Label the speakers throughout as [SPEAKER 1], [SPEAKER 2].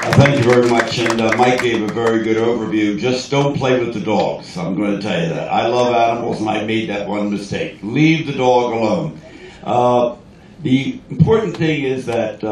[SPEAKER 1] Thank you very much, and Mike gave a very good overview. Just don't play with the dogs. I'm going to tell you that. I love animals, and I made that one mistake. Leave the dog alone. The important thing is that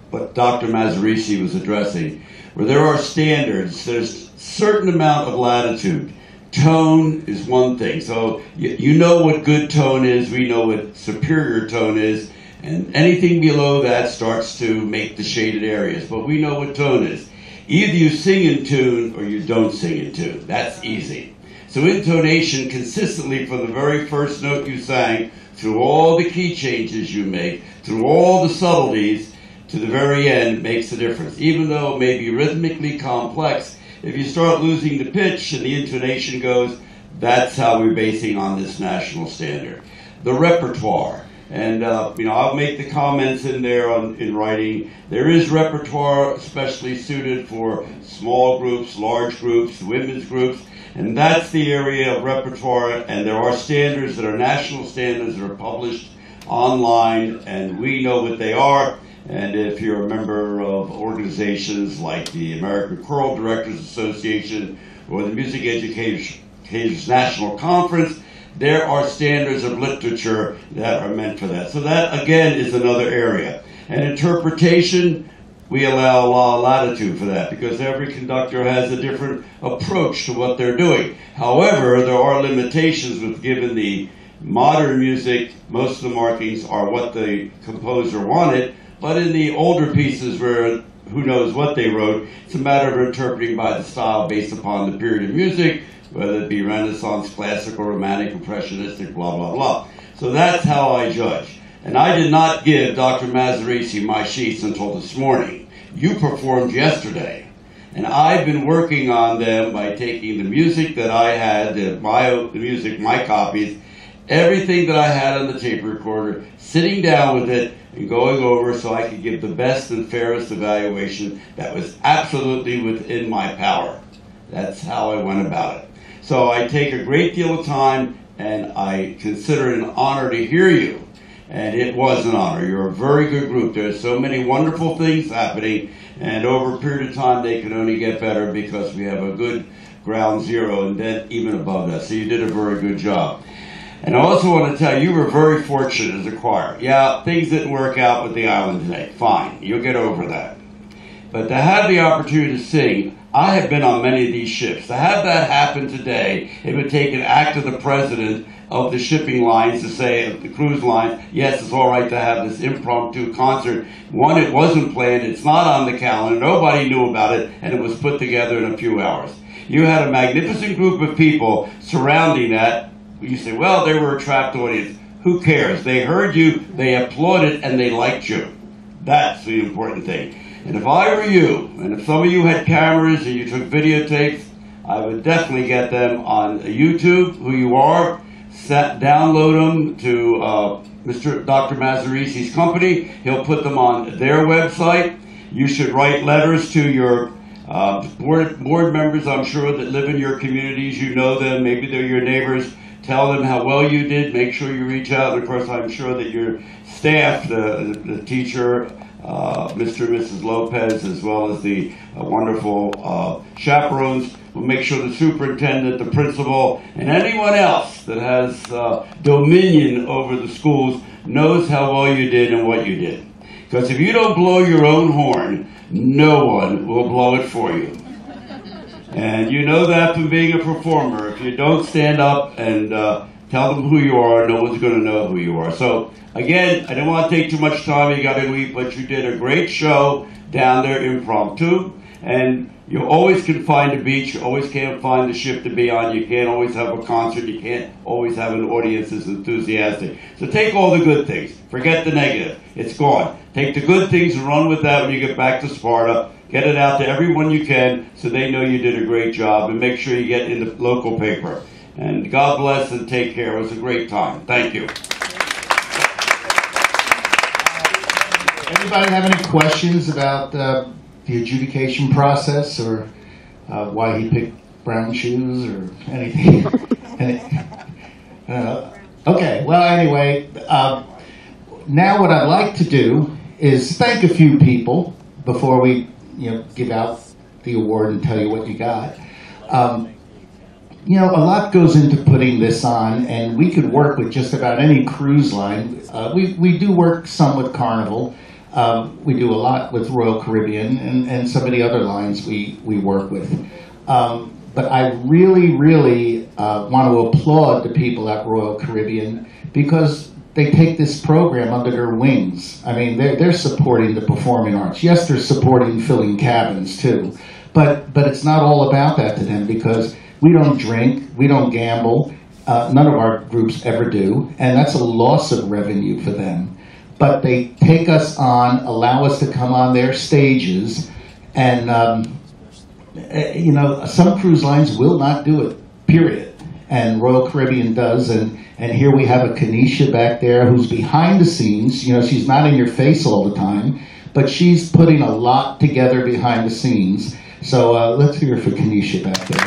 [SPEAKER 1] what Dr. Mazzarisi was addressing, where there are standards, there's a certain amount of latitude. Tone is one thing. So you know what good tone is. We know what superior tone is. And anything below that starts to make the shaded areas. But we know what tone is. Either you sing in tune or you don't sing in tune. That's easy. So intonation consistently from the very first note you sang, through all the key changes you make, through all the subtleties, to the very end makes a difference. Even though it may be rhythmically complex, if you start losing the pitch and the intonation goes, that's how we're basing on this national standard. The repertoire. And, I'll make the comments in there in writing. There is repertoire especially suited for small groups, large groups, women's groups, and that's the area of repertoire. And there are standards that are national standards that are published online, and we know what they are. And if you're a member of organizations like the American Choral Directors Association or the Music Educators National Conference, there are standards of literature that are meant for that. So that, again, is another area. And interpretation, we allow a lot of latitude for that because every conductor has a different approach to what they're doing. However, there are limitations with given the modern music, most of the markings are what the composer wanted, but in the older pieces where who knows what they wrote, it's a matter of interpreting by the style based upon the period of music, whether it be Renaissance, classical, romantic, impressionistic, blah, blah, blah. So that's how I judge. And I did not give Dr. Mazzarisi my sheets until this morning. You performed yesterday. And I've been working on them by taking the music that I had, my copies, everything that I had on the tape recorder, sitting down with it and going over so I could give the best and fairest evaluation that was absolutely within my power. That's how I went about it. So I take a great deal of time, and I consider it an honor to hear you. And it was an honor. You're a very good group. There's so many wonderful things happening, and over a period of time they can only get better because we have a good ground zero and then even above that. So you did a very good job. And I also want to tell you, you were very fortunate as a choir. Yeah, things didn't work out with the island today. Fine. You'll get over that. But to have the opportunity to sing, I have been on many of these ships. To have that happen today, it would take an act of the president of the shipping lines to say, the cruise lines, yes, it's all right to have this impromptu concert. One, it wasn't planned, it's not on the calendar, nobody knew about it, and it was put together in a few hours. You had a magnificent group of people surrounding that. You say, well, they were a trapped audience. Who cares? They heard you, they applauded, and they liked you. That's the important thing. And if I were you, and if some of you had cameras and you took videotapes, I would definitely get them on YouTube, who you are, download them to Dr. Mazzarisi's company. He'll put them on their website. You should write letters to your board members, I'm sure, that live in your communities. You know them. Maybe they're your neighbors. Tell them how well you did. Make sure you reach out. And, of course, I'm sure that your staff, the teacher, Mr. and Mrs. Lopez, as well as the wonderful chaperones, will make sure the superintendent, the principal, and anyone else that has dominion over the schools knows how well you did and what you did. Because if you don't blow your own horn, no one will blow it for you. And you know that from being a performer. If you don't stand up and tell them who you are, no one's going to know who you are. So, again, I don't want to take too much time. You got to eat, but you did a great show down there, impromptu. And you always can find a beach. You always can't find a ship to be on. You can't always have a concert. You can't always have an audience that's enthusiastic. So take all the good things. Forget the negative. It's gone. Take the good things and run with that when you get back to Sparta. Get it out to everyone you can so they know you did a great job, and make sure you get in the local paper. And God bless and take care. It was a great time. Thank you.
[SPEAKER 2] Anybody have any questions about the adjudication process or why he picked brown shoes or anything? Okay, well, anyway, now what I'd like to do is thank a few people before we give out the award and tell you what you got. A lot goes into putting this on, and we could work with just about any cruise line. We do work some with Carnival. We do a lot with Royal Caribbean and some of the other lines we work with. But I really, really want to applaud the people at Royal Caribbean because they take this program under their wings. I mean, they're supporting the performing arts. Yes, they're supporting filling cabins too, but it's not all about that to them because we don't drink, we don't gamble, none of our groups ever do, and that's a loss of revenue for them. But they take us on, allow us to come on their stages, and some cruise lines will not do it, period. And Royal Caribbean does, and here we have a Kanisha back there who's behind the scenes. She's not in your face all the time, but she's putting a lot together behind the scenes. So let's hear it for Kanisha back there.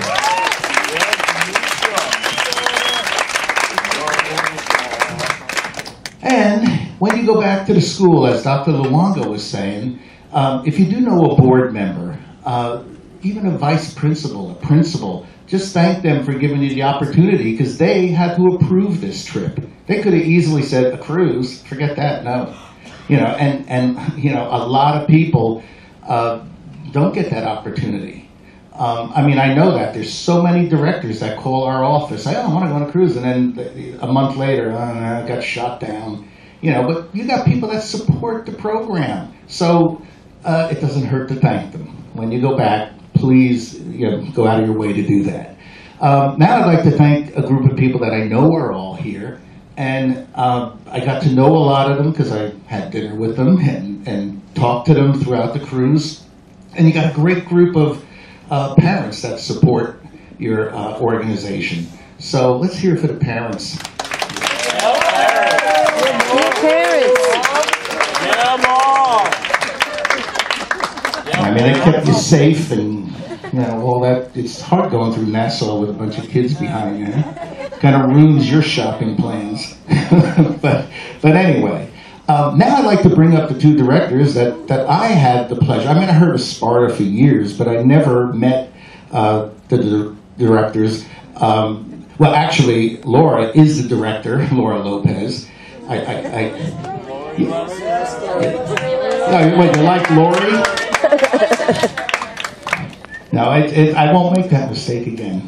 [SPEAKER 2] And when you go back to the school, as Dr. Luongo was saying, if you do know a board member, even a vice principal, a principal, just thank them for giving you the opportunity because they had to approve this trip. They could have easily said, a cruise, forget that, no. A lot of people don't get that opportunity. I know that. There's so many directors that call our office, say, I want to go on a cruise, and then a month later, I got shot down. But you got people that support the program. So it doesn't hurt to thank them. When you go back, please go out of your way to do that. Now I'd like to thank a group of people that I know are all here. And I got to know a lot of them because I had dinner with them and talked to them throughout the cruise. And you got a great group of parents that support your organization. So let's hear for the parents. They kept you safe and all that. It's hard going through Nassau with a bunch of kids behind you. Kind of ruins your shopping plans. but anyway. Now I'd like to bring up the two directors that I had the pleasure. I heard of Sparta for years, but I never met the directors. Well, actually, Laura is the director, Laura Lopez. Wait, you like Lori? No, I won't make that mistake again.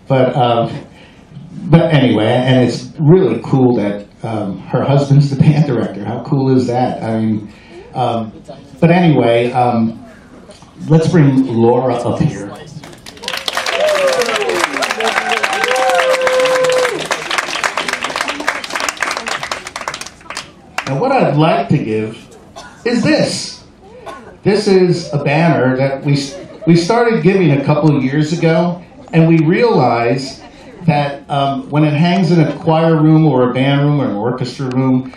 [SPEAKER 2] But anyway, and it's really cool that her husband's the band director. How cool is that? But anyway, let's bring Laura up here. Now, what I'd like to give is this. This is a banner that we started giving a couple of years ago, and we realized that when it hangs in a choir room or a band room or an orchestra room,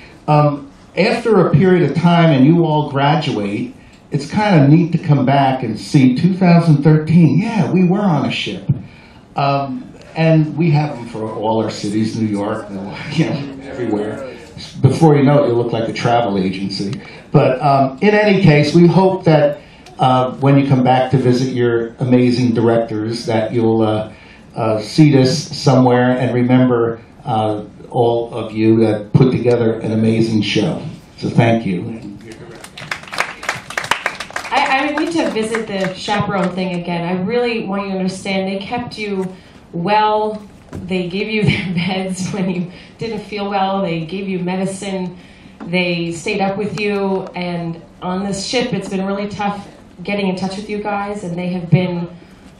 [SPEAKER 2] after a period of time and you all graduate, it's kind of neat to come back and see 2013, yeah, we were on a ship. And we have them for all our cities, New York, everywhere. Before you know it, you'll look like a travel agency. But in any case, we hope that when you come back to visit your amazing directors, that you'll see this somewhere and remember all of you that put together an amazing show. So thank you.
[SPEAKER 3] I need to visit the chaperone thing again. I really want you to understand they kept you well. They gave you their beds when you didn't feel well. They gave you medicine. They stayed up with you. And on this ship, it's been really tough getting in touch with you guys. And they have been,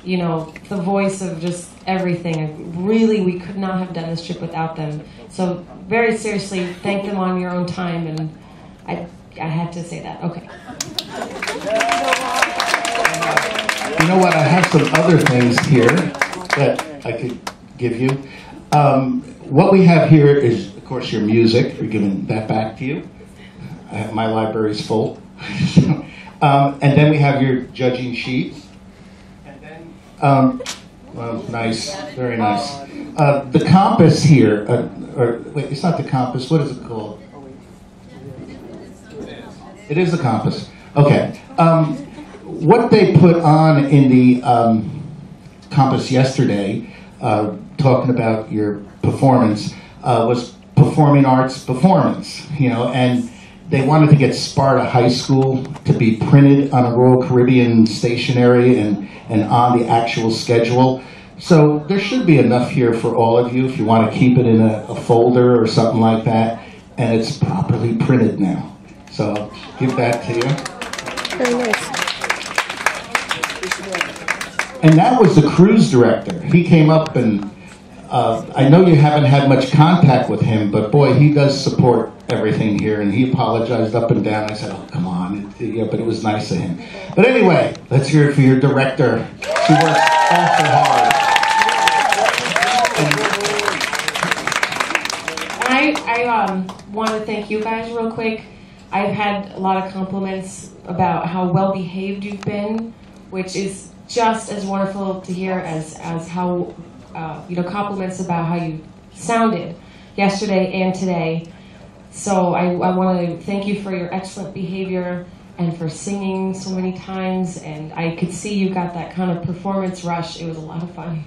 [SPEAKER 3] the voice of just everything. Really, we could not have done this trip without them. So very seriously, thank them on your own time. And I had to say that. Okay.
[SPEAKER 2] You know what? I have some other things here that I could give you. What we have here is, of course, your music. We're giving that back to you. My library's full. And then we have your judging sheet. And then, well, nice, very nice. The compass here, or wait, it's not the compass. What is it called? It is the compass. Okay. What they put on in the Compass yesterday, talking about your performance, was performing arts performance, and they wanted to get Sparta High School to be printed on a Royal Caribbean stationery and on the actual schedule. So there should be enough here for all of you if you want to keep it in a folder or something like that. And it's properly printed now. So I'll give that to you.
[SPEAKER 4] Very nice.
[SPEAKER 2] And that was the cruise director. He came up and I know you haven't had much contact with him, but boy, he does support everything here, and he apologized up and down. I said, oh, come on. But it was nice of him. But anyway, let's hear it for your director. She works awful hard.
[SPEAKER 3] I want to thank you guys real quick. I've had a lot of compliments about how well behaved you've been, which is just as wonderful to hear as how compliments about how you sounded yesterday and today. So I want to thank you for your excellent behavior and for singing so many times. And I could see you got that kind of performance rush. It was a lot of fun.